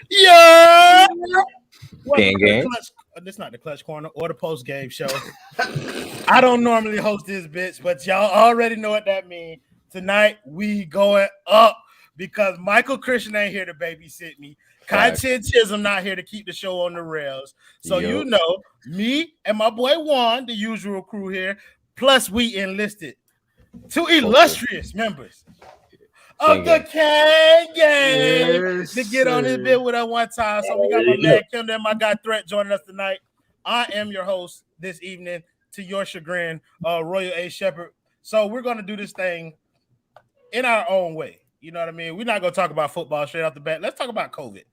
Yeah. Welcome Gang, to the gang. clutch. This is not the clutch corner or the post game show. I don't normally host this bitch, but y'all already know what that means. Tonight we going up because Michael Christian ain't here to babysit me. Facts. Content Chisholm not here to keep the show on the rails. So you Yo. know, me and my boy Juan, the usual crew here, plus we enlisted two Okay. illustrious members Gang, of the gang. Kang Gang Yes, to get on this sir. bit with us one time. So we got my man Kendall and my guy Threat joining us tonight. I am your host this evening, to your chagrin, Royal A. Shepherd. So we're gonna do this thing in our own way. You know what I mean? We're not gonna talk about football straight off the bat. Let's talk about COVID.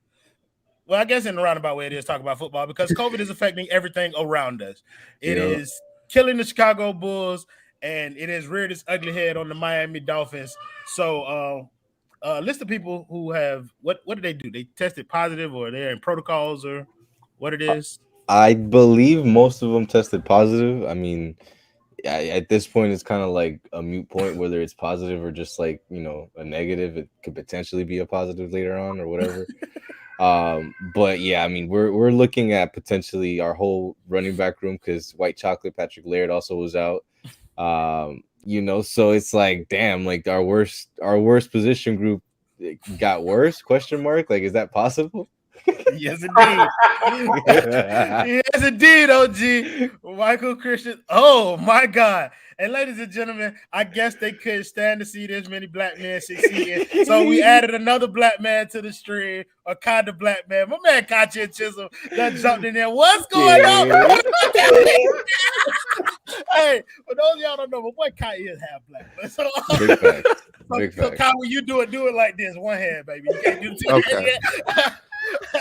Well, I guess in a roundabout way it is talk about football because COVID is affecting everything around us. It Yo. is killing the Chicago Bulls and it has reared its ugly head on the Miami Dolphins. So list of people who have what did they do? They tested positive or they're in protocols or what it is. I believe most of them tested positive. I mean, at this point, it's kind of like a mute point whether it's positive or just like a negative. It could potentially be a positive later on or whatever. But yeah, I mean, we're looking at potentially our whole running back room because White Chocolate Patrick Laird also was out. So it's like, damn, like our worst position group got worse? Question mark? Like, is that possible? Yes, indeed. Yes, indeed, OG. Michael Christian. Oh, my God. And ladies and gentlemen, I guess they couldn't stand to see this many black men succeeding. So we added another black man to the stream, a kind of black man. My man, Kachi Chisholm, that jumped in there. What's going on? Hey, for those of y'all don't know, my boy Kai is half black. So, Big facts. Big so facts. Kai, when you do it like this, one hand, baby. You can't do two Okay. hands.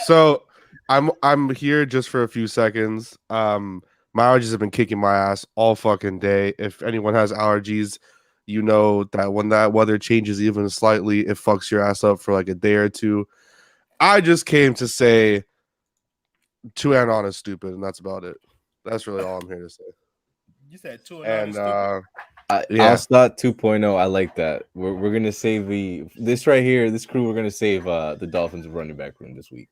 So I'm here just for a few seconds. My allergies have been kicking my ass all fucking day. If anyone has allergies, you know that when that weather changes even slightly, it fucks your ass up for like a day or two. I just came to say 2 and on is stupid, and that's about it. That's really all I'm here to say. You said two And Yeah. Alstott 2.0. I like that. We're gonna save this right here. This crew. We're gonna save the Dolphins running back room this week.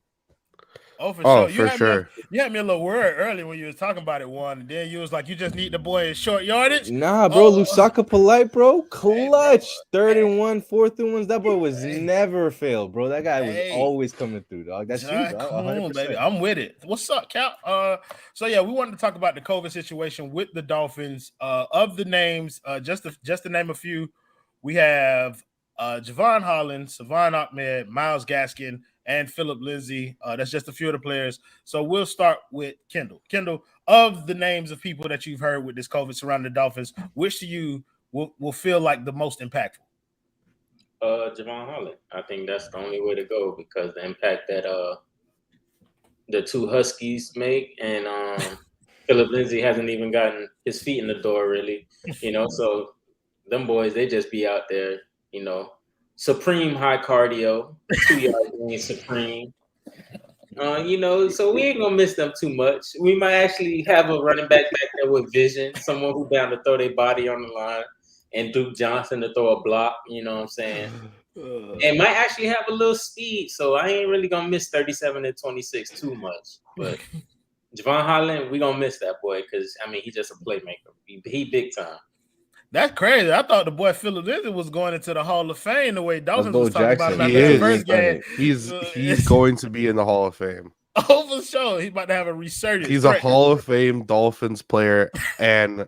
Oh, for sure. for sure. You had me a little worried early when you was talking about it, one. And then you was like, you just need the boy in short yardage. Nah, bro. Lusaka Polite, bro. Clutch. Hey, 3rd-and-1, 4th-and-1. That boy was never failed, bro. That guy was always coming through, dog. That's you, dog. Come 100%. on, baby. I'm with it. What's up, Cal? So yeah, we wanted to talk about the COVID situation with the Dolphins. Of the names, just to name a few, we have Javon Holland, Savon Ahmed, Miles Gaskin, and Philip Lindsay. That's just a few of the players. So we'll start with Kendall. Kendall, of the names of people that you've heard with this COVID surrounding the Dolphins, which to you will feel like the most impactful? Javon Holland. I think that's the only way to go because the impact that the two Huskies make and Philip Lindsay hasn't even gotten his feet in the door really. So them boys, they just be out there, supreme high cardio, 2 yard gain supreme. So we ain't gonna miss them too much. We might actually have a running back there with vision, someone who down to throw their body on the line, and Duke Johnson to throw a block. You know what I'm saying? And might actually have a little speed, so I ain't really gonna miss 37 and 26 too much. But Javon Holland, we gonna miss that boy because he's just a playmaker. He big time. That's crazy. I thought the boy Philip Lindsay was going into the Hall of Fame the way Dolphins was talking about him He after the is. first game. He's going to be in the Hall of Fame. Oh, for sure. He's about to have a resurgence. He's a Hall of Fame Dolphins player, and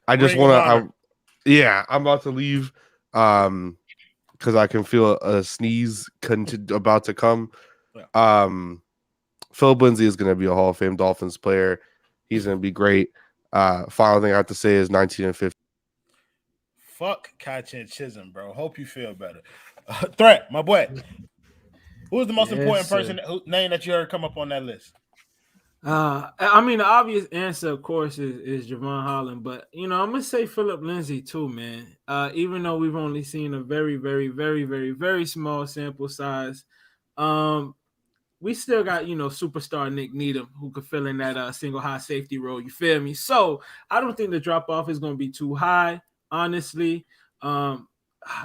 I just want to. I'm about to leave because I can feel a sneeze about to come. Philip Lindsay is going to be a Hall of Fame Dolphins player. He's going to be great. Final thing I have to say is 19 and 15. Fuck Kachi Chisholm, bro. Hope you feel better. Threat, my boy. Who's the most important person name that you heard come up on that list? The obvious answer, of course, is Javon Holland, but I'm gonna say Philip Lindsay too, man. Even though we've only seen a very, very, very, very, very small sample size, we still got superstar Nick Needham who could fill in that single high safety role. You feel me? So I don't think the drop off is gonna be too high. Honestly,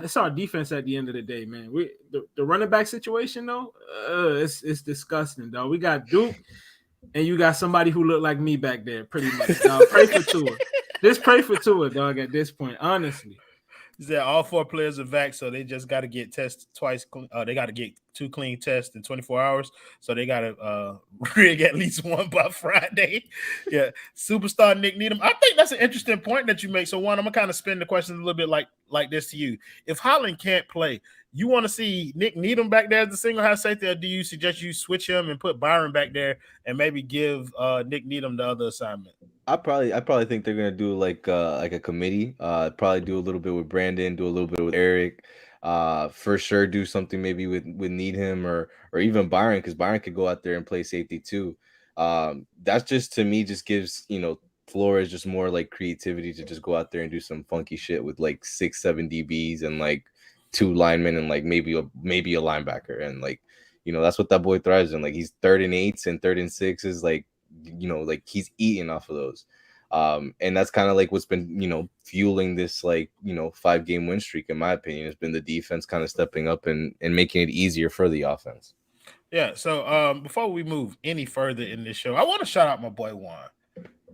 it's our defense at the end of the day, man. The running back situation though, it's disgusting, dog. We got Duke, and you got somebody who looked like me back there, pretty much. Dog. Pray for Tua. Just pray for Tua, dog. At this point, honestly. He said all 4 players are vaxxed, so they just got to get tested twice. They got to get 2 clean tests in 24 hours. So they got to rig at least one by Friday. Yeah, superstar Nick Needham. I think that's an interesting point that you make. So one, I'm gonna kind of spin the question a little bit like this to you. If Holland can't play, you want to see Nick Needham back there as the single high safety, or do you suggest you switch him and put Byron back there and maybe give Nick Needham the other assignment? I probably think they're gonna do like a committee. Probably do a little bit with Brandon, do a little bit with Eric. For sure, do something maybe with Needham or even Byron, because Byron could go out there and play safety too. That's just, to me, just gives Flores just more like creativity to just go out there and do some funky shit with like 6-7 DBs and like 2 linemen and like maybe a linebacker, and like that's what that boy thrives in. Like he's 3rd and 8s and 3rd and 6s, like like he's eating off of those. And that's kind of like what's been fueling this like 5-game win streak, in my opinion. Has been the defense kind of stepping up and making it easier for the offense. Yeah, so before we move any further in this show, I want to shout out my boy Juan,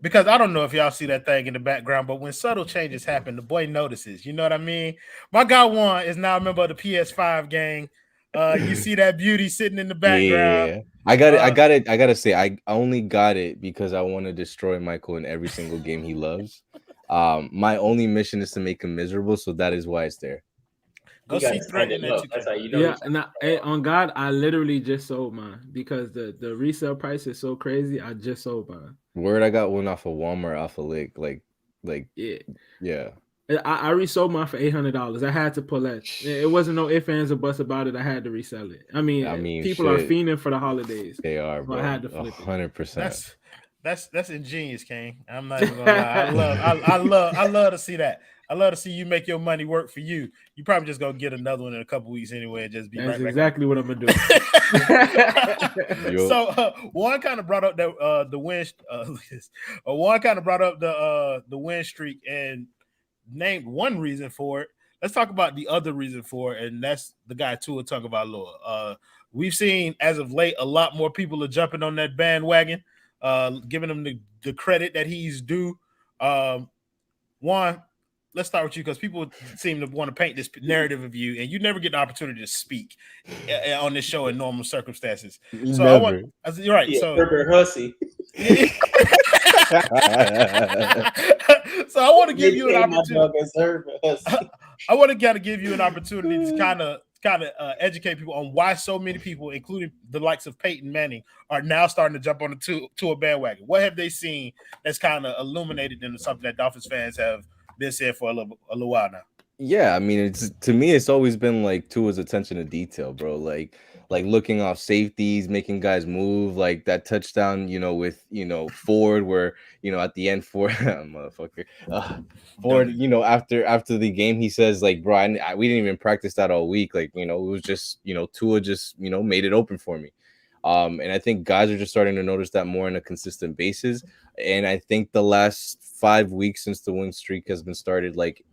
because I don't know if y'all see that thing in the background, but when subtle changes happen, the boy notices. You know what I mean? My guy Juan is now a member of the PS5 gang. You see that beauty sitting in the background. Yeah. I got it. I gotta say, I only got it because I want to destroy Michael in every single game he loves. My only mission is to make him miserable, so that is why it's there. Go see threatening that. That's how you know. Yeah, and on God, I literally just sold mine because the resale price is so crazy. I just sold mine. Word, I got one off of Walmart, off of Lick, like yeah. I resold mine for $800. I had to pull that. It wasn't no ifs, ands, or buts about it. I had to resell it. I mean people are fiending for the holidays. They are, bro. I had to flip 100%. That's ingenious, King. I'm not even gonna lie. I love to see that. I love to see you make your money work for you. You probably just gonna get another one in a couple weeks anyway, and just be That's right exactly back. What I'm gonna do. So Juan kind of brought up the win. Juan kind of brought up the win streak and named one reason for it. Let's talk about the other reason for it, and that's the guy Tua Tagovailoa. We've seen as of late a lot more people are jumping on that bandwagon, giving him the credit that he's due. Juan, let's start with you, because people seem to want to paint this narrative of you, and you never get the opportunity to speak on this show in normal circumstances. So you're right. Yeah, so Herbert Hussey. So I want to give you an opportunity. I want to give you an opportunity to kind of educate people on why so many people, including the likes of Peyton Manning, are now starting to jump on to a bandwagon. What have they seen that's kind of illuminated into something that Dolphins fans have been saying for a little while now? Yeah, I mean, to me, it's always been like Tua's attention to detail, bro. Like looking off safeties, making guys move, like that touchdown, with Ford, where at the end, Ford, motherfucker, Ford, after the game, he says like, bro, we didn't even practice that all week, like it was just Tua just made it open for me, and I think guys are just starting to notice that more on a consistent basis, and I think the last 5 weeks since the win streak has been started, like,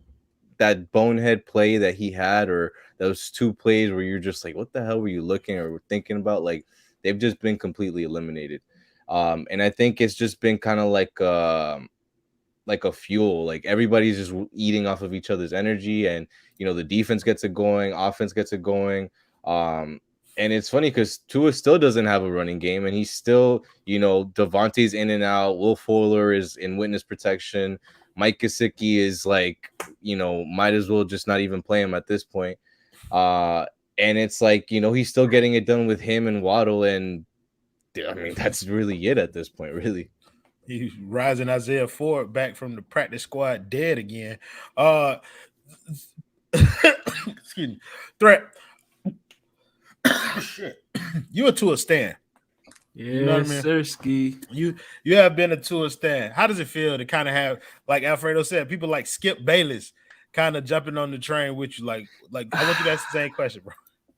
that bonehead play that he had, or those 2 plays where you're just like, what the hell were you looking or thinking about? Like, they've just been completely eliminated. And I think it's just been kind of like a fuel. Like, everybody's just eating off of each other's energy, and the defense gets it going, offense gets it going. And it's funny because Tua still doesn't have a running game, and he's still, Devontae's in and out. Will Fuller is in witness protection. Mike Gesicki is like, might as well just not even play him at this point. And it's like, he's still getting it done with him and Waddle. And I mean, that's really it at this point, really. He's rising Isaiah Ford back from the practice squad dead again. Excuse me. Threat. Shit. You a Tua stan. Yeah, you know what I mean? Sir, Ski. You have been a Tua stan. How does it feel to kind of have, like Alfredo said, people like Skip Bayless kind of jumping on the train with you? Like I want you to ask the same question, bro.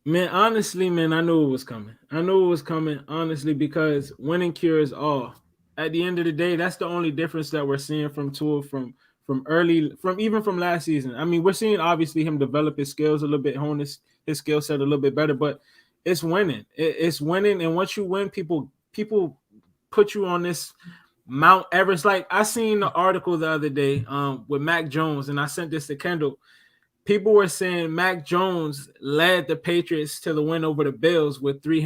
Man, honestly, man, I knew it was coming. Honestly, because winning cures all. At the end of the day, that's the only difference that we're seeing from Tua from from last season. I mean, we're seeing obviously him develop his skills a little bit, hone his skill set a little bit better, but it's winning. It's winning, and once you win, people put you on this Mount Everest. Like I seen the article the other day with Mac Jones, and I sent this to Kendall. People were saying Mac Jones led the Patriots to the win over the Bills with three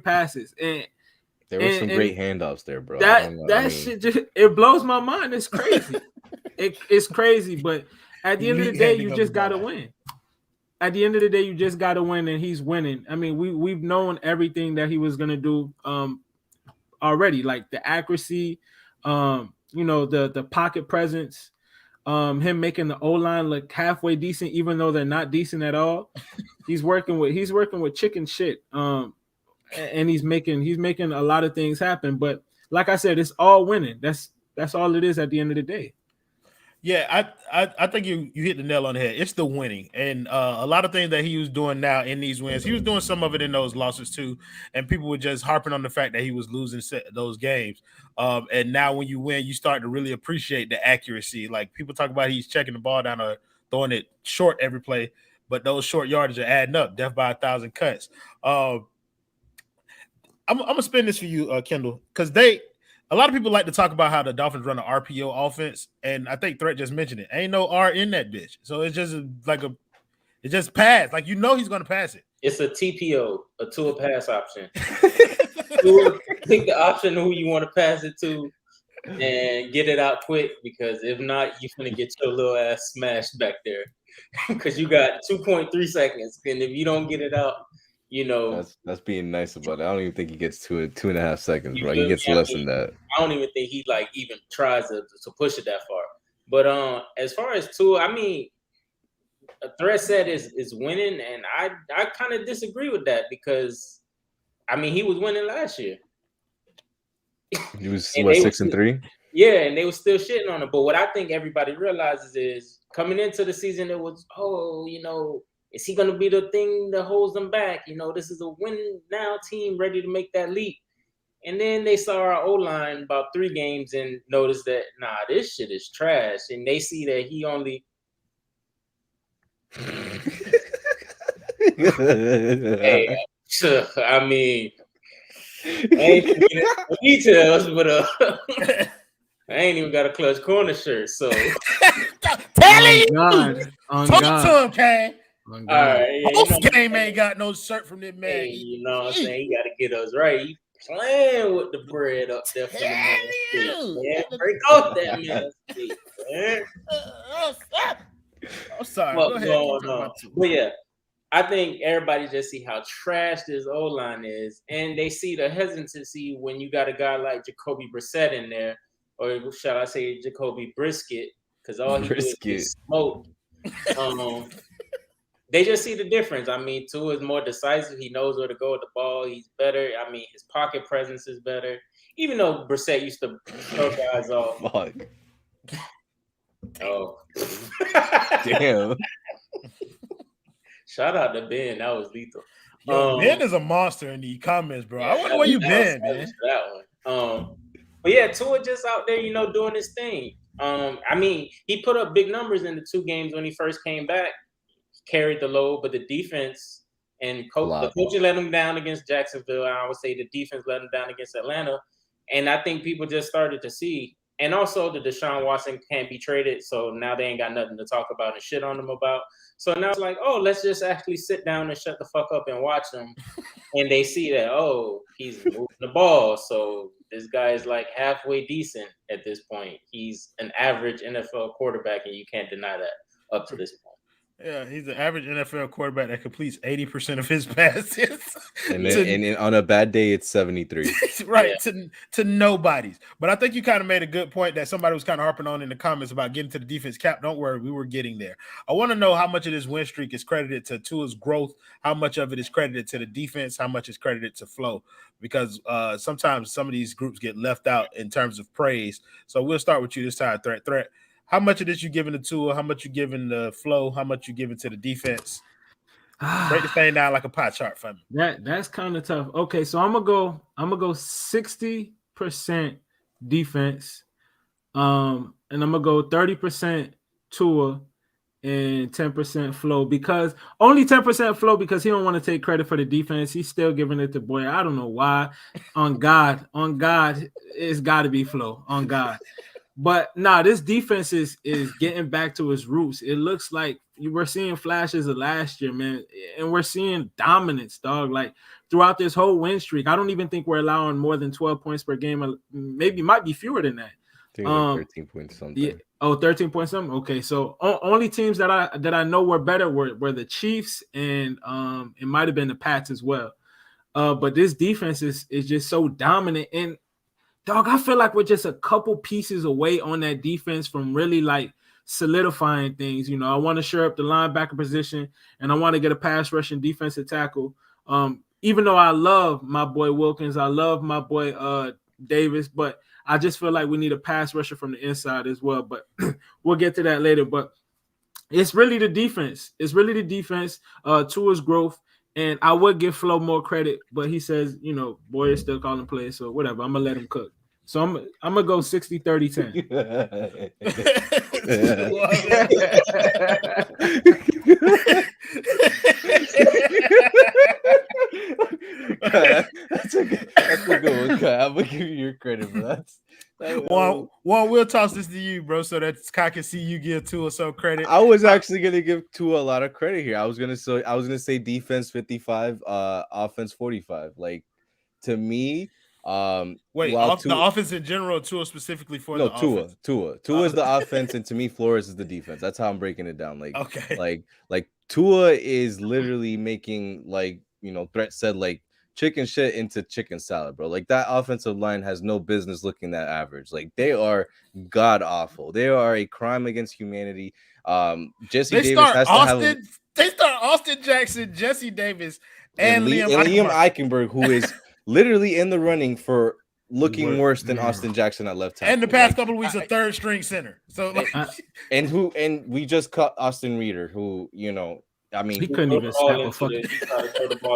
passes, and there were some great handoffs there, bro. Shit just it blows my mind. It's crazy. It's crazy, but at the end of the day, you just gotta win. At the end of the day, you just gotta win, and he's winning. I mean, we've known everything that he was gonna do already, like the accuracy, the pocket presence, him making the O-line look halfway decent, even though they're not decent at all. He's working with chicken shit. And he's making a lot of things happen. But like I said, it's all winning. That's all it is at the end of the day. Yeah, I think you hit the nail on the head. It's the winning, and a lot of things that he was doing now in these wins, he was doing some of it in those losses too. And people were just harping on the fact that he was losing those games. And now when you win, you start to really appreciate the accuracy. Like people talk about, he's checking the ball down or throwing it short every play, but those short yardage are adding up. Death by 1,000 cuts. I'm gonna spin this for you, Kendall, because a lot of people like to talk about how the Dolphins run an RPO offense, and I think Threat just mentioned it. Ain't no R in that bitch, so it's just it just pass. Like he's gonna pass it. It's a TPO, a Tua pass option. Tua, pick the option who you want to pass it to, and get it out quick. Because if not, you're gonna get your little ass smashed back there. Because you got 2.3 seconds, and if you don't get it out. That's being nice about it. I don't even think he gets to it 2.5 seconds, bro. He gets less than that. I don't even think he even tries to push it that far. But as far as Tua, I mean, a Threat said is winning, and I kind of disagree with that because I mean he was winning last year. He was 6-3. Yeah, and they were still shitting on him. But what I think everybody realizes is coming into the season, it was is he going to be the thing that holds them back? This is a win now team ready to make that leap. And then they saw our O-line about 3 games and noticed that, nah, this shit is trash. And they see that he only hey, I mean, I ain't forgetting details, but I ain't even got a clutch corner shirt, so tell you, on talk God. to him, Kane. All right, Most game ain't got no shirt from this man. Hey, you know what I'm saying? He got to get us right. He playing with the bread up there for the man's feet, man. Break off that man's feet, man. I'm sorry. Go ahead. But yeah, I think everybody just see how trash this O-line is, and they see the hesitancy when you got a guy like Jacoby Brissett in there, or shall I say Jacoby Brisket, because all he does is smoke. They just see the difference. I mean, Tua is more decisive. He knows where to go with the ball. He's better. I mean, his pocket presence is better. Even though Brissett used to throw guys off. Fuck. Oh. Damn. Shout out to Ben. That was lethal. Ben is a monster in the comments, bro. I wonder where you been, man. That one. But yeah, Tua just out there, doing his thing. I mean, he put up big numbers in the 2 games when he first came back. Carried the load, but the defense and the coaching let him down against Jacksonville. And I would say the defense let him down against Atlanta. And I think people just started to see. And also the Deshaun Watson can't be traded, so now they ain't got nothing to talk about and shit on them about. So now it's like, let's just actually sit down and shut the fuck up and watch them. And they see that, he's moving the ball. So this guy is like halfway decent at this point. He's an average NFL quarterback, and you can't deny that up to this point. Yeah, he's an average NFL quarterback that completes 80% of his passes. And on a bad day, it's 73. Right, yeah. to nobody's. But I think you kind of made a good point that somebody was kind of harping on in the comments about getting to the defense. Cap, don't worry, we were getting there. I want to know how much of this win streak is credited to Tua's growth, how much of it is credited to the defense, how much is credited to Flo, because sometimes some of these groups get left out in terms of praise. So we'll start with you this time, Threat. How much of this you giving to Tua? How much you giving the Flow? How much you giving to the defense? Break the thing down like a pie chart for me. That's kind of tough. Okay, so I'm gonna go 60% defense, And I'm gonna go 30% Tua and 10% Flow, because only 10% Flow because he don't want to take credit for the defense. He's still giving it to Boy. I don't know why. On God, it's got to be Flow. On God. But nah, this defense is getting back to its roots. It looks like we're seeing flashes of last year, man, and we're seeing dominance, dog. Like throughout this whole win streak, I don't even think we're allowing more than 12 points per game. Maybe might be fewer than that. I think it was like 13 points something. Yeah. Oh, 13 point something. Okay, so only teams that I know were better were the Chiefs, and it might have been the Pats as well. But this defense is just so dominant, and dog, I feel like we're just a couple pieces away on that defense from really like solidifying things. You know, I want to shore up the linebacker position, and I want to get a pass rushing defensive tackle. Even though I love my boy Wilkins, I love my boy Davis, but I just feel like we need a pass rusher from the inside as well. But we'll get to that later. But it's really the defense. It's really the defense. Tua's growth. And I would give Flo more credit, but he says, you know, Boy is still calling plays, so whatever. I'm gonna let him cook. So I'm gonna go 60-30-10. That's a good one, Kai. I'm gonna give you your credit, bro. Juan, we'll toss this to you, bro, so that Kai can see you give Tua some credit. I was actually gonna give Tua a lot of credit here. I was gonna say defense 55, offense 45. Like to me, wait, the offense in general, Tua specifically for the offense? Tua is the offense, and to me, Flores is the defense. That's how I'm breaking it down. Like, okay, like Tua is literally making, like, you know, Threat said, like, chicken shit into chicken salad, bro. Like that offensive line has no business looking that average. Like they are god awful. They are a crime against humanity. Jesse Davis has to have. They start Austin Jackson, Jesse Davis, and Liam Eichenberg, who is literally in the running for looking worse than Austin Jackson at left tackle. And the past couple of weeks, a third string center. So and we just cut Austin Reeder, who, you know, I mean, he couldn't even snap a fucking.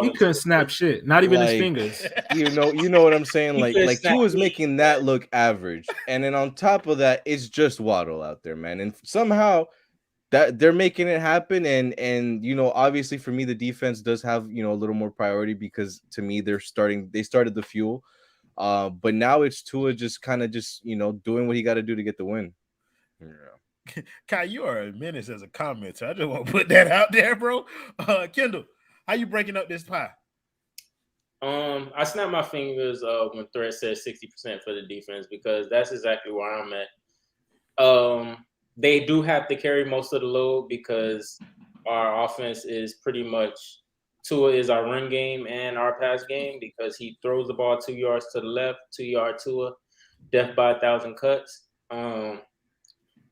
He couldn't snap shit, not even his fingers. You know what I'm saying? Like he was making that look average, and then on top of that, it's just Waddle out there, man. And somehow that they're making it happen. And you know, obviously for me, the defense does have, you know, a little more priority because to me they started the fuel. But now it's Tua just kind of just, you know, doing what he got to do to get the win. Yeah. Kai, you are a menace as a commenter. I just want to put that out there, bro. Kendall, how you breaking up this pie? I snapped my fingers when Threat said 60% for the defense because that's exactly where I'm at. They do have to carry most of the load because our offense is pretty much Tua is our run game and our pass game because he throws the ball 2 yards to the left, 2 yard Tua, death by 1,000 cuts.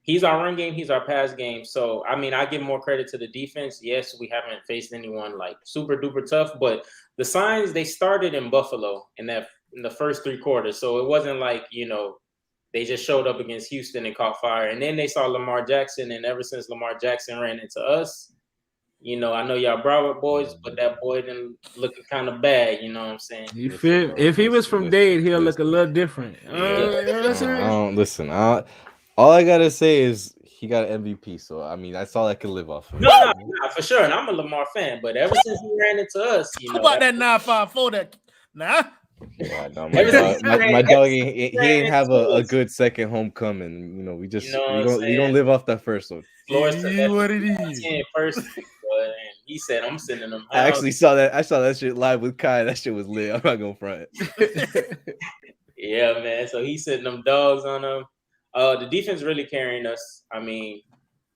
He's our run game. He's our pass game. So, I mean, I give more credit to the defense. Yes, we haven't faced anyone like super duper tough, but the signs, they started in Buffalo in the first 3 quarters. So it wasn't like, you know, they just showed up against Houston and caught fire. And then they saw Lamar Jackson. And ever since Lamar Jackson ran into us, you know, I know y'all Broward boys, but that boy didn't look kind of bad. You know what I'm saying? You feel? If he was from Dade, he'll look a little different. Listen, all I gotta say is he got an MVP, so I mean that's all I can live off of. No, for sure. And I'm a Lamar fan, but ever since he ran into us, you know. How about that 954? That Yeah, no, my dog, he didn't have a good second homecoming. You know, we don't live off that first one. Flores it is what it is. First, and he said, "I'm sending them." I actually saw that. I saw that shit live with Kai. That shit was lit. I'm not gonna front. Yeah, man. So he's sending them dogs on them. The defense really carrying us. I mean,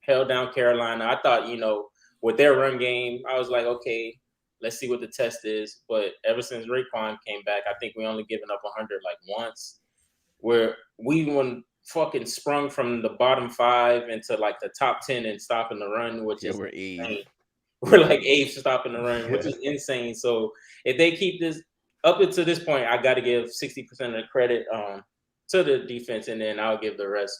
held down Carolina. I thought, you know, with their run game, I was like, okay, let's see what the test is. But ever since Raekwon came back, I think we only given up 100 like once. Where we fucking sprung from the bottom 5 into like the top 10 in stopping the run, which is we're 8. We're like 8th stopping the run, which is insane. So if they keep this up until this point, I got to give 60% of the credit to the defense, and then I'll give the rest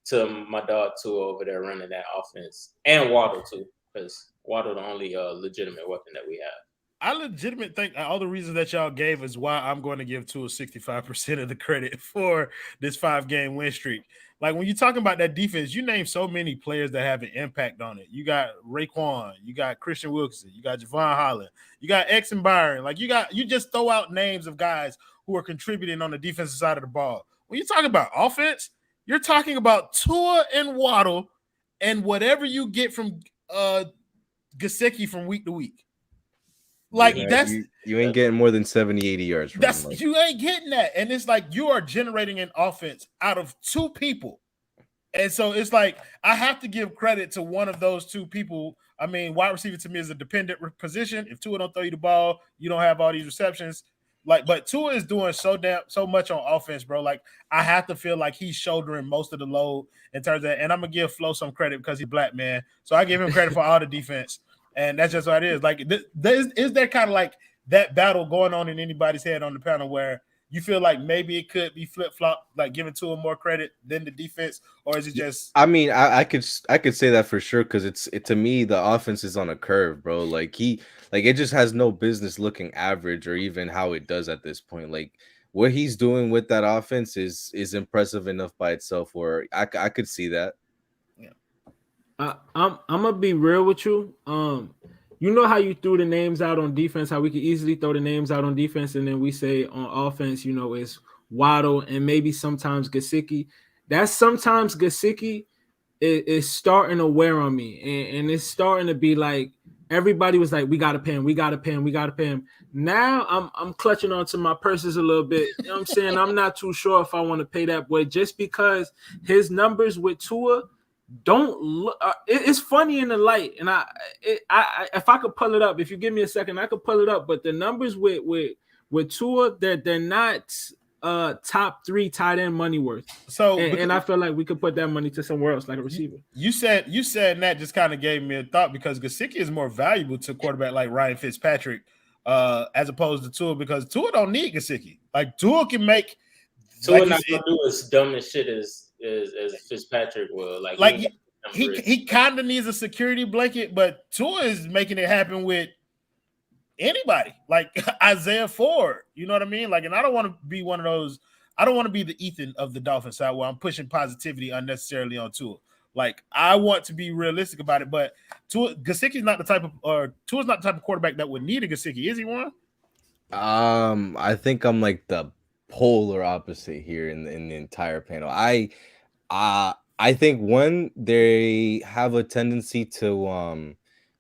to my dog Tua over there running that offense, and Waddle too, because Waddle the only legitimate weapon that we have. I legitimately think all the reasons that y'all gave is why I'm going to give Tua 65% of the credit for this 5-game win streak. Like when you're talking about that defense, you name so many players that have an impact on it. You got Raekwon, you got Christian Wilkinson, you got Javon Holland, you got X and Byron. Like you just throw out names of guys who are contributing on the defensive side of the ball. When you talk about offense, you're talking about Tua and Waddle and whatever you get from Gesicki from week to week. Like you ain't getting more than 70, 80 yards from him. Like. You ain't getting that. And it's like you are generating an offense out of two people. And so it's like I have to give credit to one of those two people. I mean, wide receiver to me is a dependent position. If Tua don't throw you the ball, you don't have all these receptions. Like, but Tua is doing so much on offense, bro. Like, I have to feel like he's shouldering most of the load in terms of that. And I'm gonna give Flo some credit because he's black, man. So I give him credit for all the defense. And that's just what it is. Like, is there kind of like that battle going on in anybody's head on the panel where you feel like maybe it could be flip-flop, like giving Tua more credit than the defense, or is it just? I mean, I could say that for sure because to me the offense is on a curve, bro. Like it just has no business looking average or even how it does at this point. Like what he's doing with that offense is impressive enough by itself. Where I could see that. I'm gonna be real with you. You know how you threw the names out on defense, how we could easily throw the names out on defense, and then we say on offense, you know, it's Waddle and maybe sometimes Gesicki. That's sometimes Gesicki is starting to wear on me, and it's starting to be like everybody was like, we gotta pay him. Now I'm clutching onto my purses a little bit. You know what I'm saying? I'm not too sure if I want to pay that boy just because his numbers with Tua don't look. It's funny in the light, and I if I could pull it up, if you give me a second, I could pull it up. But the numbers with Tua, they're not top 3 tight end money worth. So and I feel like we could put that money to somewhere else, like a receiver. You said that just kind of gave me a thought because Gesicki is more valuable to a quarterback like Ryan Fitzpatrick as opposed to Tua because Tua don't need Gesicki. Like Tua can make. Tua not gonna do as dumb as shit as Fitzpatrick will. Like he kind of needs a security blanket, but Tua is making it happen with anybody, like Isaiah Ford. You know what I mean? Like, and I don't want to be one of those. I don't want to be the Ethan of the Dolphins side where I'm pushing positivity unnecessarily on Tua. Like, I want to be realistic about it, but Gesicki's not the type of, or Tua's not the type of quarterback that would need a Gesicki. Is he one? I think I'm like the polar opposite here in the entire panel. I think one, they have a tendency to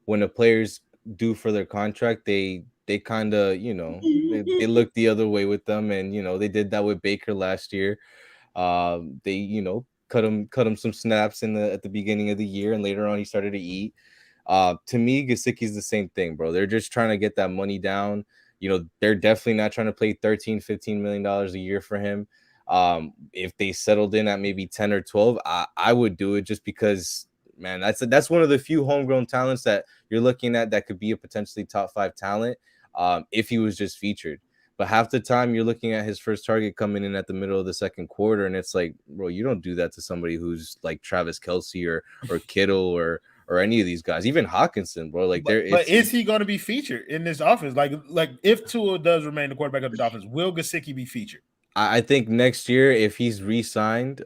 when the players due for their contract, they kind of, you know, they look the other way with them, and you know they did that with Baker last year. They, you know, cut him some snaps at the beginning of the year, and later on he started to eat. To me, Gesicki's the same thing, bro. They're just trying to get that money down. You know, they're definitely not trying to pay $13-15 million a year for him. If they settled in at maybe 10 or 12, I would do it just because, man, that's one of the few homegrown talents that you're looking at that could be a potentially top 5 talent if he was just featured. But half the time you're looking at his first target coming in at the middle of the second quarter, and it's like, bro, you don't do that to somebody who's like Travis Kelce or Kittle or any of these guys, even Hawkinson, bro. Like, but is he going to be featured in this offense? Like if Tua does remain the quarterback of the Dolphins, will Gesicki be featured? I think next year, if he's re-signed,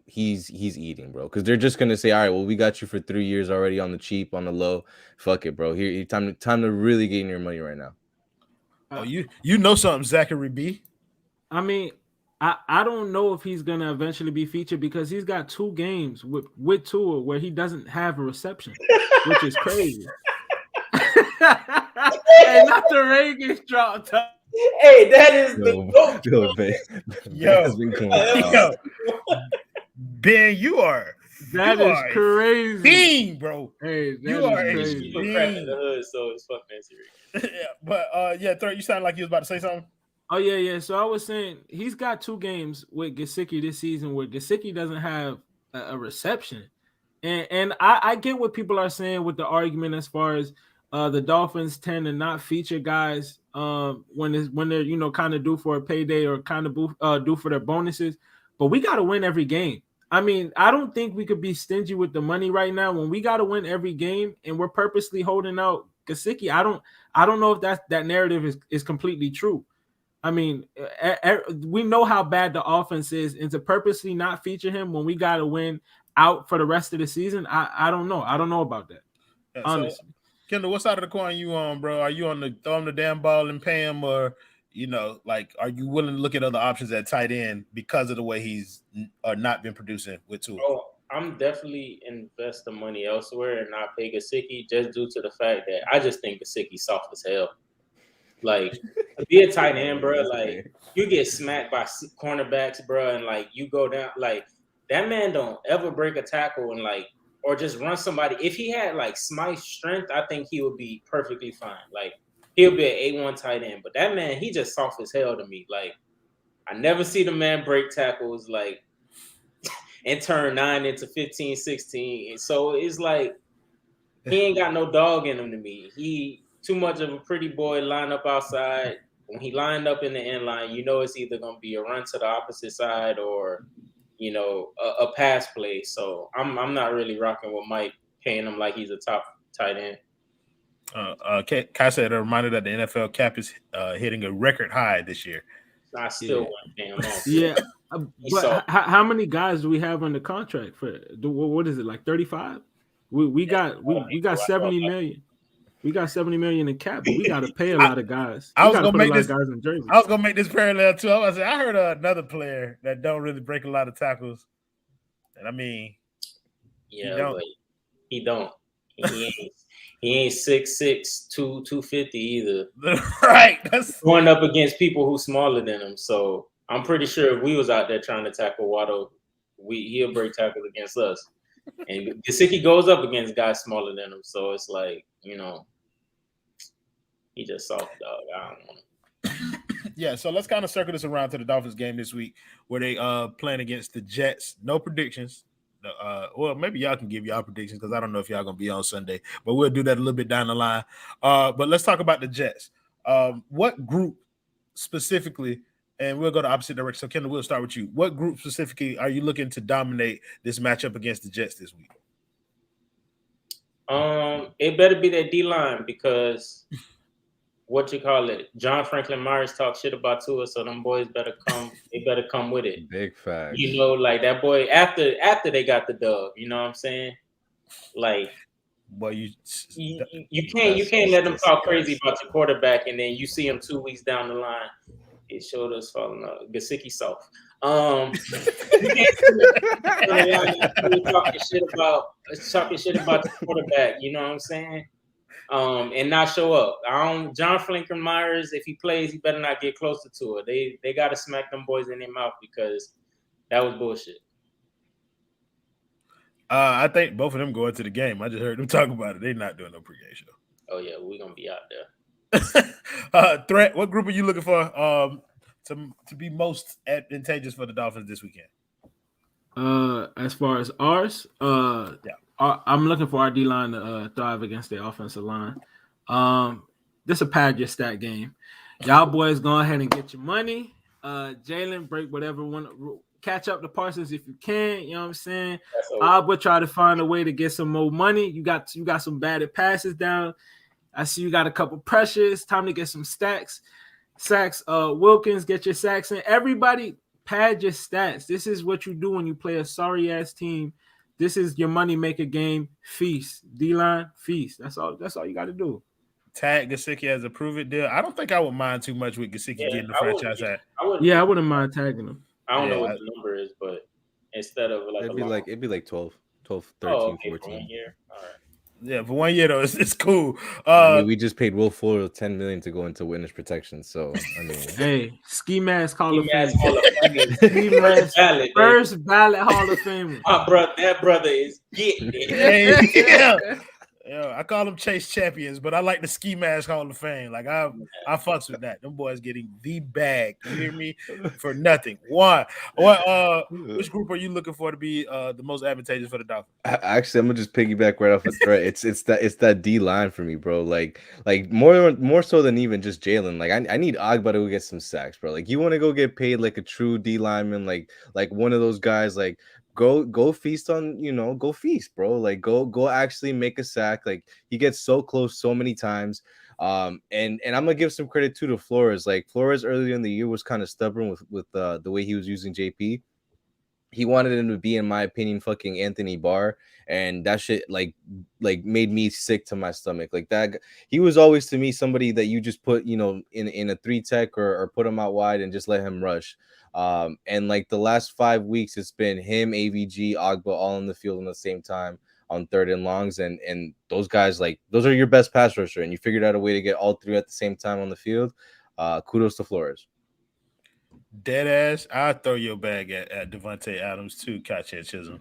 he's eating, bro. Because they're just gonna say, all right, well, we got you for 3 years already on the cheap, on the low. Fuck it, bro. Here, time to really get in your money right now. Oh, you know something, Zachary B. I mean, I don't know if he's gonna eventually be featured because he's got 2 games with Tua where he doesn't have a reception, which is crazy. And not the rain gets dropped up. Hey, that is Ben, you are crazy, being, bro. Hey, you are crazy. In the hood, so it's fuck Nancy Yeah, but you sound like you was about to say something. Oh yeah. So I was saying he's got 2 games with Gesicki this season where Gesicki doesn't have a reception, and I get what people are saying with the argument as far as the Dolphins tend to not feature guys when they're, you know, kind of due for a payday or kind of due for their bonuses, but we got to win every game. I mean, I don't think we could be stingy with the money right now when we got to win every game, and we're purposely holding out Gesicki, I don't know if that narrative is completely true. I mean, we know how bad the offense is, and to purposely not feature him when we got to win out for the rest of the season, I don't know. I don't know about that. Yeah, honestly. So, Kendall, what side of the coin you on, bro? Are you on the throw him the damn ball and pay him, or like, are you willing to look at other options at tight end because of the way he's not been producing with Tua? Oh, I'm definitely invest the money elsewhere and not pay Gesicki just due to the fact that I just think Gesicki's soft as hell. Like, to be a tight end, bro, like, you get smacked by cornerbacks, bro, and, like, you go down. Like, that man don't ever break a tackle and, like, or just run somebody. If he had, like, Smythe's strength, I think he would be perfectly fine. Like, he'll be an A1 tight end. But that man, he just soft as hell to me. Like, I never see the man break tackles, like, and turn 9 into 15, 16. And so it's like, he ain't got no dog in him to me. He too much of a pretty boy line up outside. When he lined up in the end line, it's either going to be a run to the opposite side or, a pass play. So I'm not really rocking with Mike, paying him like he's a top tight end. Kai said a reminder that the NFL cap is hitting a record high this year. I still want to pay him off. Yeah. But how many guys do we have under contract for? What is it, like 35? We got 70 million. We got 70 million in cap, but we got to pay a lot of guys. I was gonna make this guys in jerseys. I was gonna make this parallel too. I heard another player that don't really break a lot of tackles, and I mean, but he don't. He ain't 6'6", 250 either. Right. That's going up against people who's smaller than him. So I'm pretty sure if we was out there trying to tackle Waddle, he'll break tackles against us. And Gesicki goes up against guys smaller than him. So it's like, he just soft dog. I don't want him. Yeah, so let's kind of circle this around to the Dolphins game this week where they playing against the Jets. No predictions. Well, maybe y'all can give y'all predictions because I don't know if y'all gonna be on Sunday, but we'll do that a little bit down the line. But let's talk about the Jets. What group specifically, and we'll go the opposite direction. So Kendall, we'll start with you. What group specifically are you looking to dominate this matchup against the Jets this week? It better be that D-line because John Franklin Myers talk shit about Tua, so them boys better come. They better come with it. Big fact. Like that boy after they got the dub. You know what I'm saying? Like, boy, you can't let them talk crazy about your quarterback, and then you see him 2 weeks down the line. It showed us falling out. Gesicki soft. You can't talking shit about the quarterback. You know what I'm saying? And not show up. John Franklin Myers, if he plays, he better not get closer to it. They got to smack them boys in their mouth because that was bullshit. I think both of them going to the game. I just heard them talk about it. They're not doing no pregame show. Oh yeah, we're gonna be out there. Threat, what group are you looking for to be most advantageous for the Dolphins this weekend? As far as ours, yeah. I'm looking for our D-line to thrive against the offensive line. This a pad your stat game. Y'all boys go ahead and get your money. Jalen, break whatever one. Catch up to Parsons if you can. You know what I'm saying? I would try to find a way to get some more money. You got some batted passes down. I see you got a couple pressures. Time to get some sacks. Wilkins, get your sacks in. Everybody pad your stats. This is what you do when you play a sorry-ass team. This is your money maker game. Feast. D-line, feast. That's all you got to do. Tag Gesicki as a prove-it deal. I don't think I would mind too much with Gesicki getting the franchise tag. I wouldn't mind tagging him. I don't know what the number is, but instead of it'd be like 12, 13, 14. For 1 year. All right. Yeah, for 1 year though, it's cool. We just paid Will Fuller $10 million to go into witness protection. So I mean, hey, ski mask Hall of Fame. First ballot Hall of Fame. That brother is getting it. Yeah, I call them Chase Champions, but I like the Ski Mask Hall of Fame. Like I fucks with that. Them boys getting the bag. You hear me? For nothing. Which group are you looking for to be the most advantageous for the Dolphins? Actually, I'm gonna just piggyback right off the threat. It's that D line for me, bro. Like more so than even just Jalen. Like I need Agba to go get some sacks, bro. Like you want to go get paid like a true D lineman, like one of those guys like go feast on, go feast, bro. Like go actually make a sack. Like he gets so close so many times. And I'm gonna give some credit to Flores. Like Flores earlier in the year was kind of stubborn with the way he was using JP. He wanted him to be, in my opinion, fucking Anthony Barr, and that shit like made me sick to my stomach. Like that, he was always to me somebody that you just put, in a 3-tech or put him out wide and just let him rush. And like the last 5 weeks, it's been him, AVG, Agba, all in the field at the same time on 3rd and longs, and those guys, like, those are your best pass rusher, and you figured out a way to get all three at the same time on the field. Kudos to Flores. Dead ass. I'll throw your bag at Devontae Adams too, Kachi Chisholm.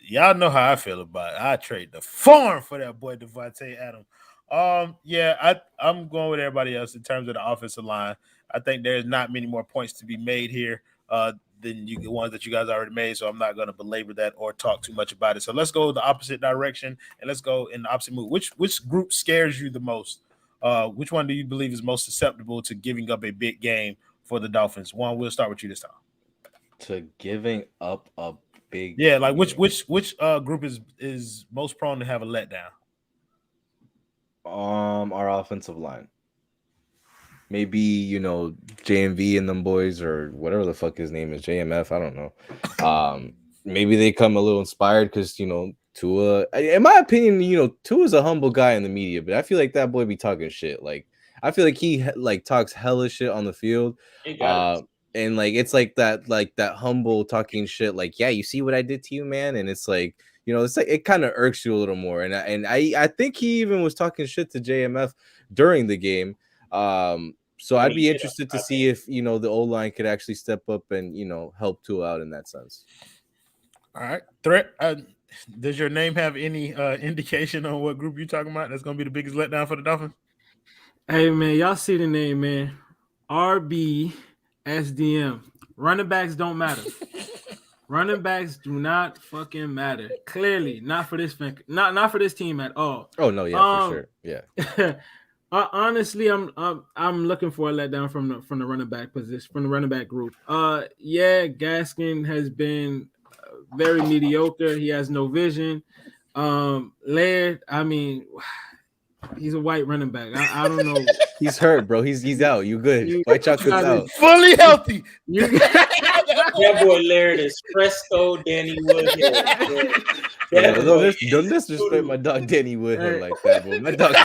Y'all know how I feel about it. I trade the farm for that boy Devontae Adams. I'm going with everybody else in terms of the offensive line. I think there's not many more points to be made here than the ones that you guys already made, so I'm not going to belabor that or talk too much about it. So let's go the opposite direction and let's go in the opposite move. Which group scares you the most? Which one do you believe is most susceptible to giving up a big game for the Dolphins? Juan, we'll start with you this time. To giving up a big like which group is most prone to have a letdown? Our offensive line. Maybe, JMV and them boys, or whatever the fuck his name is, JMF, I don't know. Maybe they come a little inspired because, Tua, in my opinion, Tua's a humble guy in the media, but I feel like that boy be talking shit. Like, I feel like he talks hella shit on the field. And like it's like that humble talking shit, like, yeah, you see what I did to you, man. And it's like, it's like it kind of irks you a little more. And I think he even was talking shit to JMF during the game. So I'd be interested to see if the O-line could actually step up and help Tua out in that sense. All right, Threat. Does your name have any indication on what group you're talking about? That's gonna be the biggest letdown for the Dolphins. Hey man, y'all see the name, man. RB SDM. Running backs don't matter. Running backs do not fucking matter. Clearly, not for this not for this team at all. Oh no, yeah, for sure. Yeah. Honestly, I'm looking for a letdown from the running back position, from the running back group. Gaskin has been very mediocre. He has no vision. Laird, I mean, he's a white running back. I don't know. He's hurt, bro. He's out. You good? White chocolate's out. Fully healthy. That boy Laird is Fresco Danny Woodhead. Don't disrespect my dog Danny Woodhead like that, bro. My dog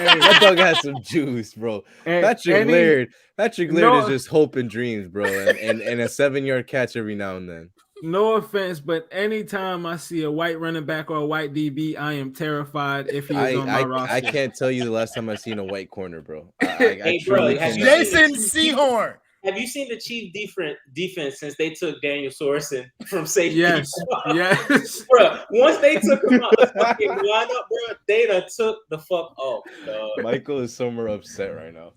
has some juice, bro. Patrick Laird is just hope and dreams, bro, and a 7-yard catch every now and then. No offense, but anytime I see a white running back or a white DB, I am terrified if he is on my roster. I can't tell you the last time I seen a white corner, bro. Jason Sehorn. Have you seen the Chief defense since they took Daniel Sorensen from safety? Yes. Bro, once they took him out the fucking lineup, bro, they done took the fuck off. Michael is somewhere upset right now.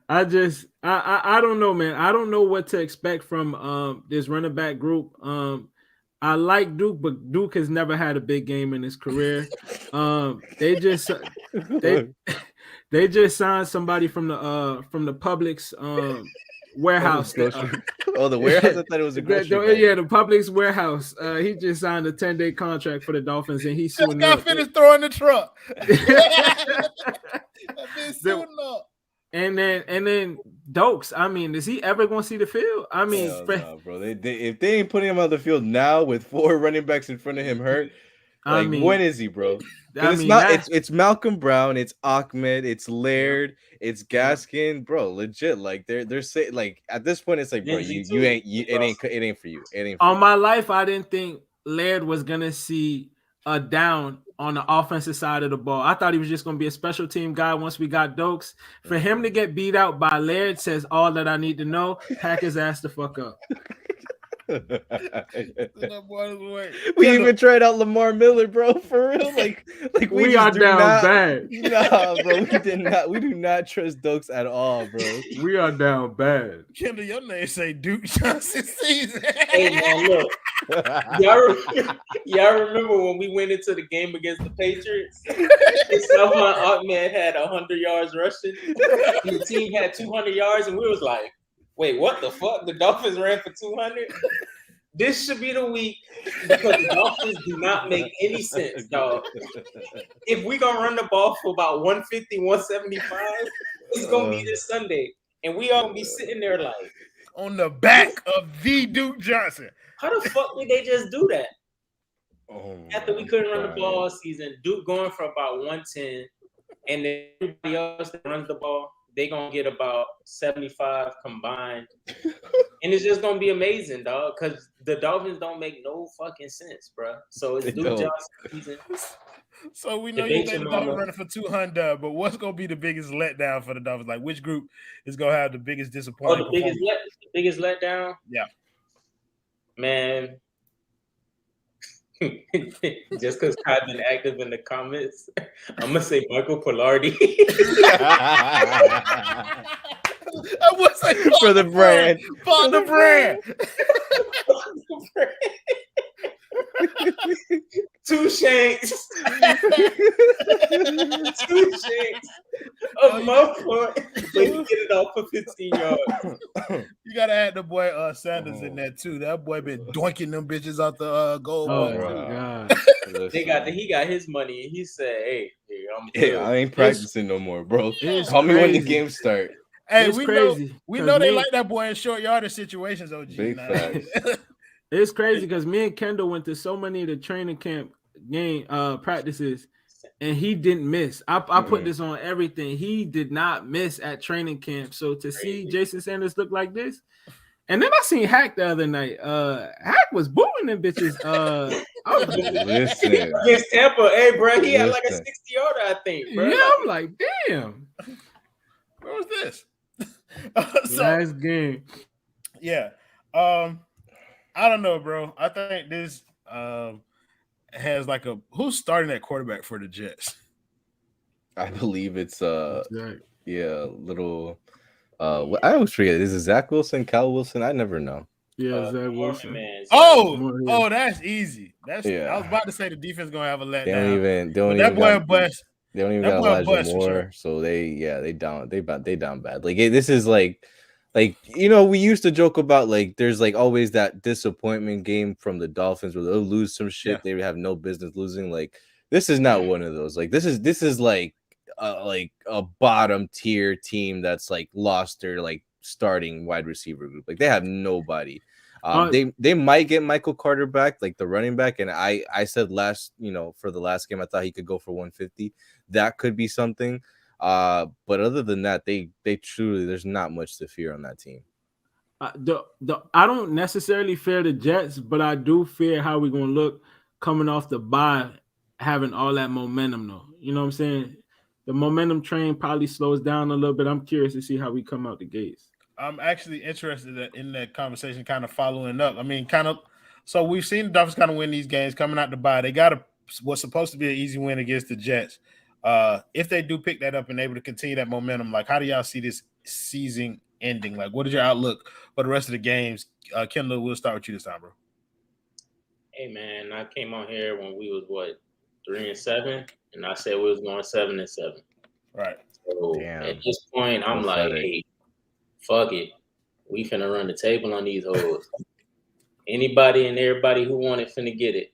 I don't know, man. I don't know what to expect from this running back group. I like Duke, but Duke has never had a big game in his career. They just signed somebody from the Publix warehouse. The warehouse? I thought it was a grocery. Yeah, the Publix warehouse. He just signed a 10-day contract for the Dolphins, and he's suing. This guy finished throwing the truck. And then Dokes. I mean, is he ever going to see the field? I mean, no, bro. If they ain't putting him on the field now with 4 running backs in front of him hurt, when is he, bro? It's Malcolm Brown, it's Ahmed, it's Laird, it's Gaskin, bro. Legit, like they're saying, like at this point, it's like, bro, it ain't for you. On my life, I didn't think Laird was gonna see a down on the offensive side of the ball. I thought he was just going to be a special team guy once we got Dokes. For him to get beat out by Laird says all that I need to know. Pack his ass the fuck up. We even tried out Lamar Miller, bro, for real. Like we are down bad. Nah, bro, we do not trust Dokes at all, bro. We are down bad. Kendall, your name say Duke Johnson season. Hey man, look. Y'all remember when we went into the game against the Patriots? And Salman Ahmed had 100 yards rushing. And the team had 200 yards, and we was like, wait, what the fuck? The Dolphins ran for 200? This should be the week because the Dolphins do not make any sense, dog. If we gonna run the ball for about 150, 175, it's gonna be this Sunday, and we all gonna be sitting there like on the back of the Duke Johnson. How the fuck did they just do that? Oh, After we couldn't run the ball all season, Duke going for about 110, and then everybody else that runs the ball, they gonna get about 75 combined, and it's just gonna be amazing, dog. Because the Dolphins don't make no fucking sense, bro. So it's Duke Johnson season. So we know you think the Dolphins running for 200, but what's gonna be the biggest letdown for the Dolphins? Like, which group is gonna have the biggest disappointment? The biggest letdown? Yeah, man. Just because I've been active in the comments, I'm gonna say Michael Pilardi. I would say for the brand. For the brand. Two shanks. Two shanks of my point. But he get it off for 15 yards. You gotta add the boy Sanders in there too. That boy been doinking them bitches out the goal. Oh my god. He got his money and he said, hey, I ain't practicing no more, bro. Call me when the game start. Hey, we know they like that boy in short yardage situations, OG. Big facts. It's crazy because me and Kendall went to so many of the training camp game practices, and he didn't miss. I put this on everything. He did not miss at training camp. So to see Jason Sanders look like this, and then I seen Hack the other night. Hack was booing them bitches. Listen, against Tampa, hey, bro, he had like a 60-yarder, I think. Bro. Yeah, I'm like, damn. Where was this? Last game. Yeah. I don't know, bro. I think this has like who's starting at quarterback for the Jets? I believe it's little I always forget. Is it Zach Wilson, Cal Wilson? I never know. Yeah, Zach Wilson. Oh, that's easy. I was about to say the defense gonna have a letdown. They don't even got Elijah Moore, so they down bad. Like this is like we used to joke about like there's like always that disappointment game from the Dolphins where they'll lose some shit they have no business losing. Like this is not one of those. Like this is like a bottom tier team that's like lost their like starting wide receiver group. Like they have nobody. They might get Michael Carter back, like the running back. And I said for the last game, I thought he could go for 150. That could be something. But other than that, they truly there's not much to fear on that team. I don't necessarily fear the Jets, but I do fear how we're gonna look coming off the bye, having all that momentum though. You know what I'm saying? The momentum train probably slows down a little bit. I'm curious to see how we come out the gates. I'm actually interested in that conversation, kind of following up. I mean, so we've seen the Dolphins kind of win these games coming out the bye. They got what's supposed to be an easy win against the Jets. If they do pick that up and able to continue that momentum, like how do y'all see this season ending? Like, what is your outlook for the rest of the games? Kendall, we'll start with you this time, bro. Hey man, I came on here when we was 3-7, and I said we was going 7-7. Right. So at this point, I'm like, hey, fuck it, we finna run the table on these hoes. Anybody and everybody who want it finna get it.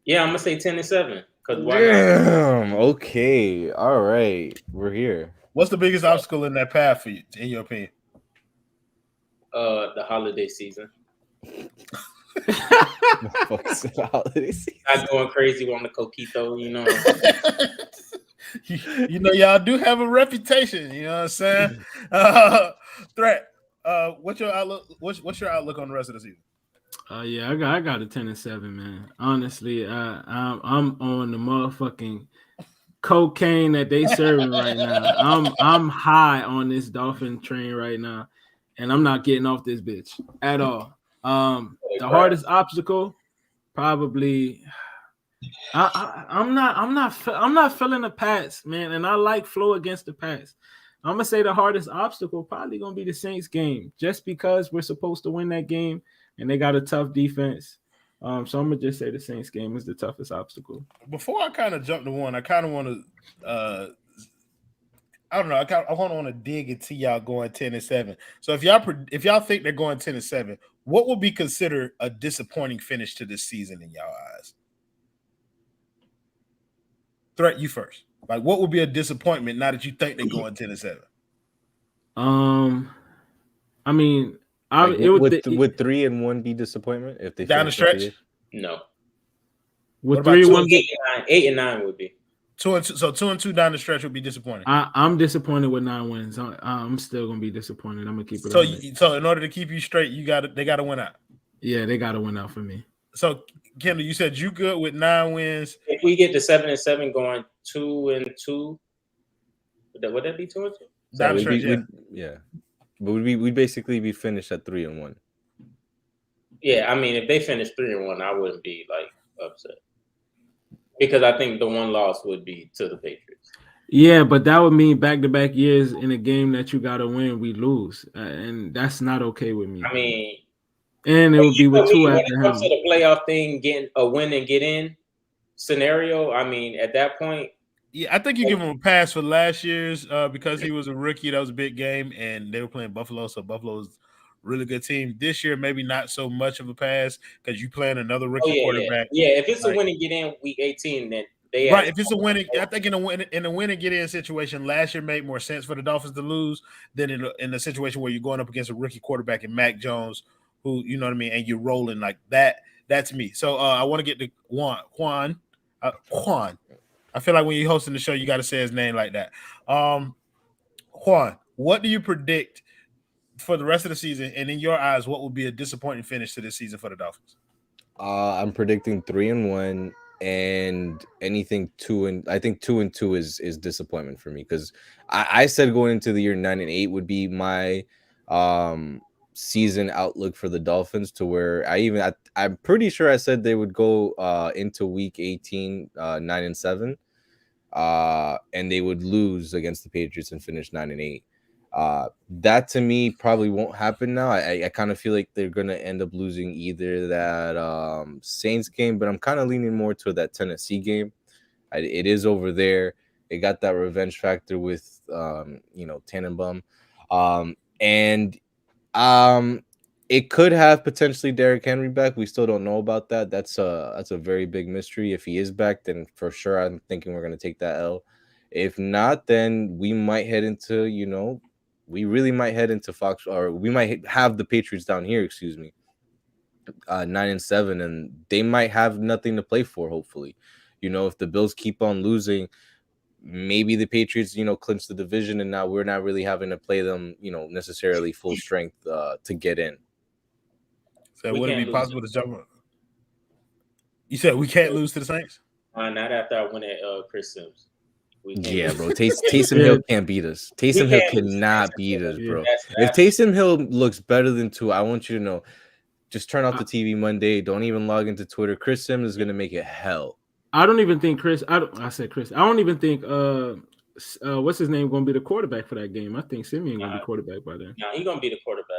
Yeah, I'm gonna say 10-7. Damn. Okay. All right. We're here. What's the biggest obstacle in that path for you, in your opinion? The holiday season. Holiday season. Not going crazy on the coquito, you know. You know, y'all do have a reputation. You know what I'm saying? Threat. What's your outlook? What's your outlook on the rest of the season? Yeah, I got a 10-7, man. Honestly, I'm on the motherfucking cocaine that they serving right now. I'm high on this Dolphin train right now, and I'm not getting off this bitch at all. The hardest obstacle, probably. I'm not feeling the Pats, man, and I like flow against the Pats. I'm gonna say the hardest obstacle probably gonna be the Saints game, just because we're supposed to win that game. And they got a tough defense. So I'm going to just say the Saints game is the toughest obstacle. Before I kind of jump to one, I kind of want to I don't know. I kind of want to dig into y'all going 10-7. So if y'all think they're going 10-7, what will be considered a disappointing finish to this season in y'all eyes? Threat, you first. Like, what would be a disappointment now that you think they're going 10-7? I mean, Like, it would would 3-1 be disappointment if they Down the finish at stretch? 3? No. would What about 3-1 8 and 9. 8 and 9 would be. 2-2? So 2-2 down the stretch would be disappointing. I'm disappointed with 9 wins. I'm still gonna be disappointed. I'm gonna keep it. So in order to keep you straight, they got to win out. Yeah, they got to win out for me. So Kendall, you said you good with 9 wins. If we get to 7-7, going 2-2, would that be 2-2? Down the stretch, yeah. But we'd basically be finished at 3-1. Yeah, I mean, if they finish 3-1, I wouldn't be like upset because I think the one loss would be to the Patriots. Yeah, but that would mean back-to-back years in a game that you got to win, we lose, and that's not okay with me. I mean, and it would be with 2 when after it comes him. to the playoff thing, getting a win and get in scenario. I mean, at that point, yeah, I think you give him a pass for last year's because he was a rookie. That was a big game, and they were playing Buffalo, so Buffalo's a really good team. This year, maybe not so much of a pass because you playing another rookie quarterback. Yeah, if it's a win and get in week 18, then they right. If it's a win, I think in a win and get in situation, last year made more sense for the Dolphins to lose than in a situation where you're going up against a rookie quarterback in Mac Jones, who you know what I mean, and you're rolling like that. That's me. So I want to get to Juan. I feel like when you're hosting the show, you got to say his name like that. Juan, what do you predict for the rest of the season? And in your eyes, what will be a disappointing finish to this season for the Dolphins? I'm predicting 3-1, and anything 2 I think 2-2 is disappointment for me because I said going into the year 9-8 would be my season outlook for the Dolphins, to where I'm pretty sure I said they would go into week 18 9-7. And they would lose against the Patriots and finish 9-8. That to me probably won't happen now. I kind of feel like they're gonna end up losing either that Saints game, but I'm kind of leaning more to that Tennessee game. It is over there. It got that revenge factor with Tannenbaum, and it could have potentially Derrick Henry back. We still don't know about that. That's a very big mystery. If he is back, then for sure I'm thinking we're gonna take that L. If not, then we might head into we really might head into Fox, or we might have the Patriots down here. 9-7, and they might have nothing to play for. Hopefully, if the Bills keep on losing, maybe the Patriots, clinch the division, and now we're not really having to play them, necessarily full strength to get in. So would it be possible to jump? You said we can't lose to the Saints? Not after I win at Chris Sims. Yeah, bro. Taysom Hill can't beat us. Taysom Hill cannot beat us, bro. If Taysom Hill looks better than Tua, I want you to know, just turn off the TV Monday. Don't even log into Twitter. Chris Sims is going to make it hell. I don't even think Chris. I don't even think what's his name going to be the quarterback for that game. I think Simeon going to be quarterback by then. No, he's going to be the quarterback.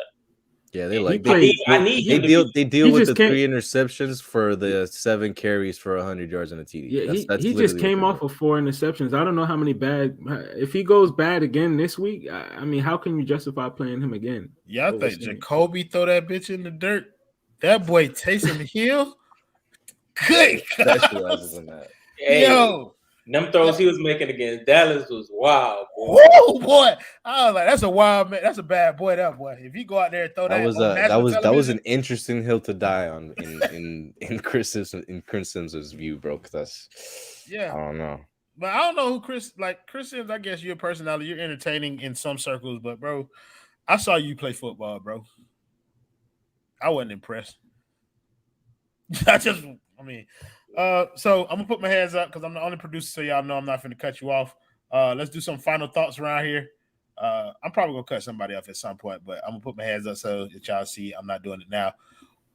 Yeah, they deal with the 3 interceptions for the 7 carries for 100 yards on a TD. Yeah, he just came off of 4 interceptions. I don't know how many bad. If he goes bad again this week, I mean, how can you justify playing him again? Yeah, I think Jacoby throw that bitch in the dirt. That boy Taysom Hill. Good. Specializes in that. Hey, yo. Them throws he was making against Dallas was wild, boy. Whoa, boy! I was like, that's a wild man. That's a bad boy. That boy. If you go out there and throw that was an interesting hill to die on in Chris Sims' view, bro. Because I don't know. But I don't know who Chris Sims. I guess your personality, you're entertaining in some circles, but bro, I saw you play football, bro. I wasn't impressed. So I'm gonna put my hands up because I'm the only producer, so y'all know I'm not finna cut you off. Let's do some final thoughts around here. I'm probably gonna cut somebody off at some point, but I'm gonna put my hands up so that y'all see I'm not doing it now.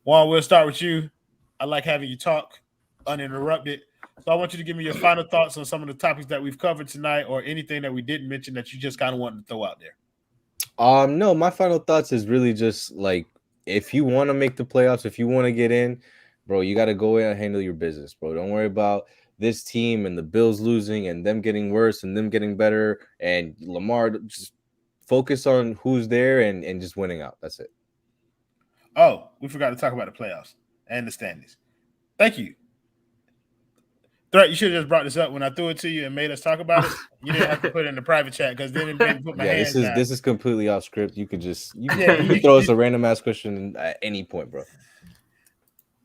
Juan, we'll start with you. I like having you talk uninterrupted. So I want you to give me your final thoughts on some of the topics that we've covered tonight, or anything that we didn't mention that you just kind of wanted to throw out there. No, my final thoughts is really just like, if you want to make the playoffs, if you want to get in, bro, you got to go in and handle your business, bro. Don't worry about this team and the Bills losing and them getting worse and them getting better and Lamar just focus on who's there and just winning out. That's it. Oh, we forgot to talk about the playoffs and the standings. Thank you. Threat, you should have just brought this up when I threw it to you and made us talk about it. You didn't have to put it in the private chat because then it made me put my hands down. This is completely off script. You could just you Yeah, could throw us a random ass question at any point, bro.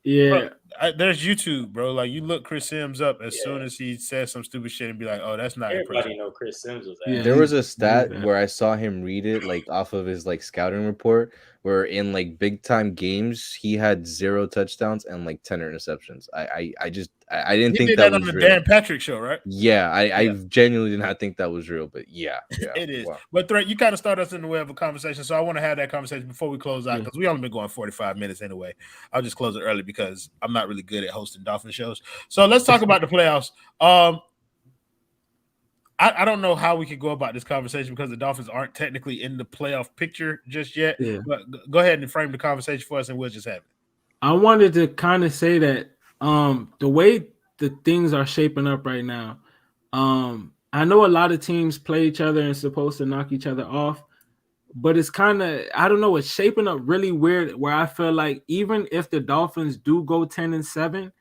Yeah, Bro, there's YouTube, bro. Like you look Chris Sims up as soon as he says some stupid shit and be like, "Oh, that's not Everybody know Chris Sims was Yeah. ass. There was a stat where I saw him read it like off of his like scouting report, where in like big time games he had 0 touchdowns and like 10 interceptions. I didn't He think did that on was the real. Dan Patrick show, right? Yeah, I genuinely did not think that was real, but yeah, It is. Wow. But Threat, you kind of started us in the way of a conversation, so I want to have that conversation before we close out because we only been going 45 minutes anyway. I'll just close it early because I'm not really good at hosting Dolphin shows. So let's talk about the playoffs. I don't know how we could go about this conversation because the Dolphins aren't technically in the playoff picture just yet. Yeah. But go ahead and frame the conversation for us, and we'll just have it. I wanted to kind of say that the way the things are shaping up right now, I know a lot of teams play each other and supposed to knock each other off, but it's kind of, I don't know, it's shaping up really weird where I feel like even if the Dolphins do go 10-7,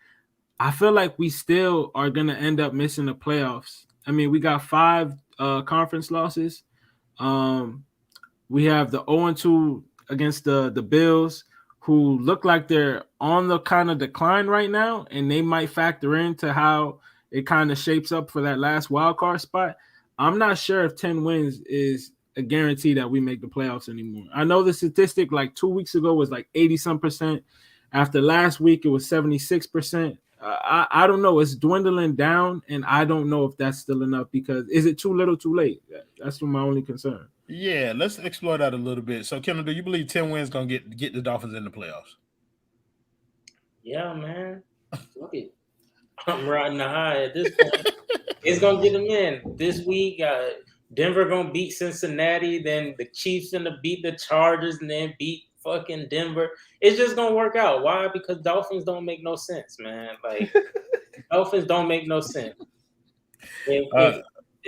I feel like we still are going to end up missing the playoffs. I mean, we got 5 conference losses. We have the 0-2 against the Bills, who look like they're on the kind of decline right now, and they might factor into how it kind of shapes up for that last wild card spot. I'm not sure if 10 wins is a guarantee that we make the playoffs anymore. I know the statistic like 2 weeks ago was like 80-some%. After last week, it was 76%. I don't know. It's dwindling down, and I don't know if that's still enough because is it too little, too late? That's my only concern. Yeah, let's explore that a little bit. So, Kendall, do you believe 10 wins gonna get the Dolphins in the playoffs? Yeah, man. Look it. I'm riding the high at this point. It's gonna get them in this week. Denver gonna beat Cincinnati, then the Chiefs gonna beat the Chargers, and then beat fucking Denver. It's just gonna work out. Why? Because Dolphins don't make no sense, man. Like Dolphins don't make no sense.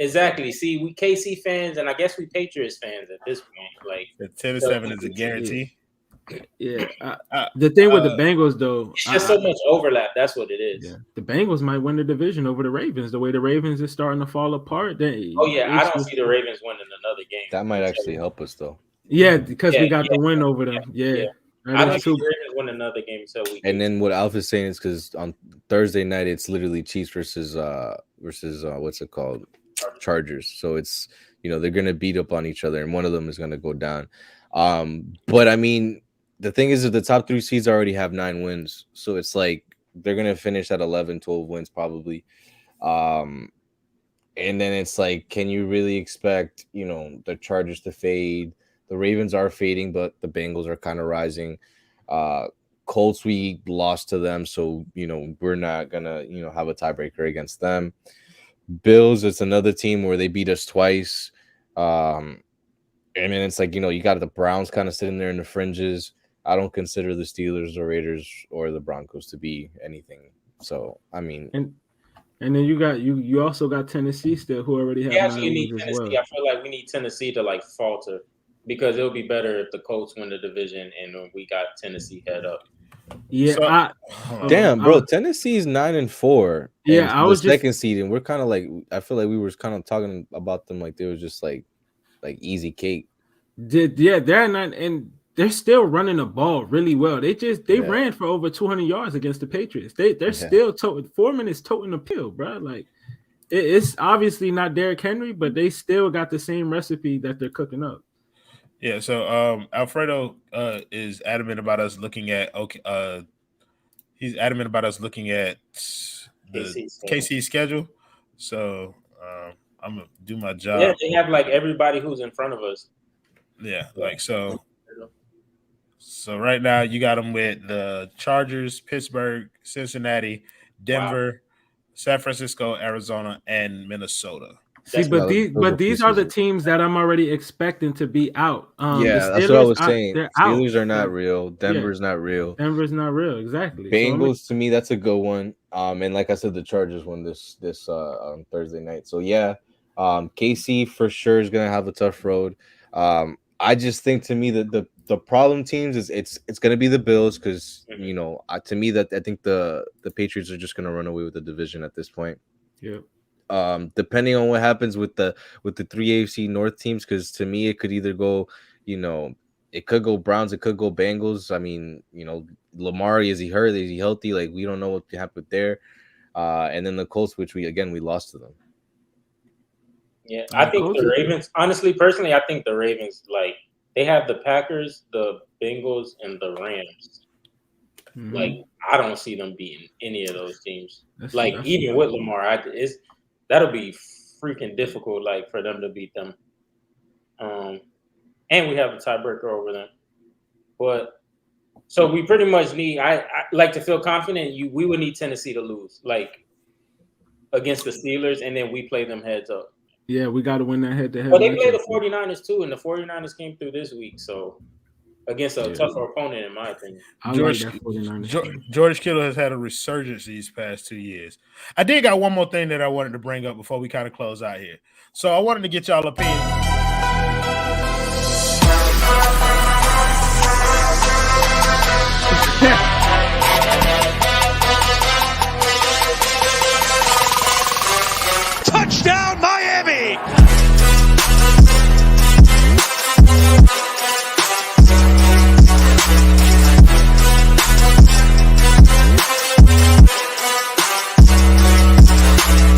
Exactly. See, we KC fans, and I guess we Patriots fans at this point. Like 10-7 is a guarantee. Yeah. The thing with the Bengals, though, it's just so much overlap. That's what it is. Yeah. The Bengals might win the division over the Ravens. The way the Ravens is starting to fall apart. I don't see the Ravens winning another game. That might actually help us, though. Yeah, because we got the win over them. Yeah. I don't see the Ravens win another game until we. And then what Alpha's saying is because on Thursday night it's literally Chiefs versus what's it called? Chargers. So it's they're gonna beat up on each other and one of them is gonna go down. But I mean the thing is that the top 3 seeds already have 9 wins, so it's like they're gonna finish at 11, 12 wins probably. And then it's like, can you really expect the Chargers to fade? The Ravens are fading, but the Bengals are kind of rising. Colts, we lost to them, so we're not gonna have a tiebreaker against them. Bills, it's another team where they beat us twice. And then it's like you got the Browns kind of sitting there in the fringes. I don't consider the Steelers or Raiders or the Broncos to be anything. So I mean, and then you also got Tennessee still, who already have 9 need wins Tennessee. as well. I feel like we need Tennessee to like falter because it'll be better if the Colts win the division and we got Tennessee head up. Yeah, damn, bro, Tennessee's 9-4. Yeah, I was second seed, and we're kind of like, I feel like we were kind of talking about them like they were just like easy cake. They're not, and they're still running the ball really well. They ran for over 200 yards against the Patriots. They're still Foreman is toting the pill, bro. Like it's obviously not Derrick Henry, but they still got the same recipe that they're cooking up. Yeah, so Alfredo is adamant about us looking at he's adamant about us looking at the KC schedule. So I'm gonna do my job. Yeah, they have like everybody who's in front of us. Yeah, like so. So right now you got them with the Chargers, Pittsburgh, Cincinnati, Denver, San Francisco, Arizona, and Minnesota. See, That's but Yeah, these are the preseason. teams that I'm already expecting to be out. Yeah, The that's what I was Steelers, saying. they're out. Steelers are not So, real. Denver's not real. Denver's not real, exactly. So, I mean, Bengals to me, that's a good one. And like I said, the Chargers won this on Thursday night. So yeah, KC for sure is gonna have a tough road. I just think to me that the problem teams is it's gonna be the Bills because you know to me that I think the Patriots are just gonna run away with the division at this point. yeah. Depending on what happens with the 3 AFC North teams, because to me it could either go, you know, it could go Browns, it could go Bengals. I mean, you know, Lamar, is he hurt? Is he healthy? Like we don't know what happened there. And then the Colts, which we lost to them. Yeah, I think the Ravens. Honestly, personally, I think the Ravens like they have the Packers, the Bengals, and the Rams. Mhm. Like I don't see them beating any of those teams. That's Even with Lamar, that'll be freaking difficult. Like for them to beat them. And we have a tiebreaker over them. But so we pretty much need. I like to feel confident. We would need Tennessee to lose, like against the Steelers, and then we play them heads up. Yeah, we got to win that head-to-head. But they play the 49ers too, and the 49ers came through this week, so against a tougher opponent, in my opinion. George Kittle has had a resurgence these past 2 years. I did got one more thing that I wanted to bring up before we kind of close out here. So I wanted to get y'all opinion.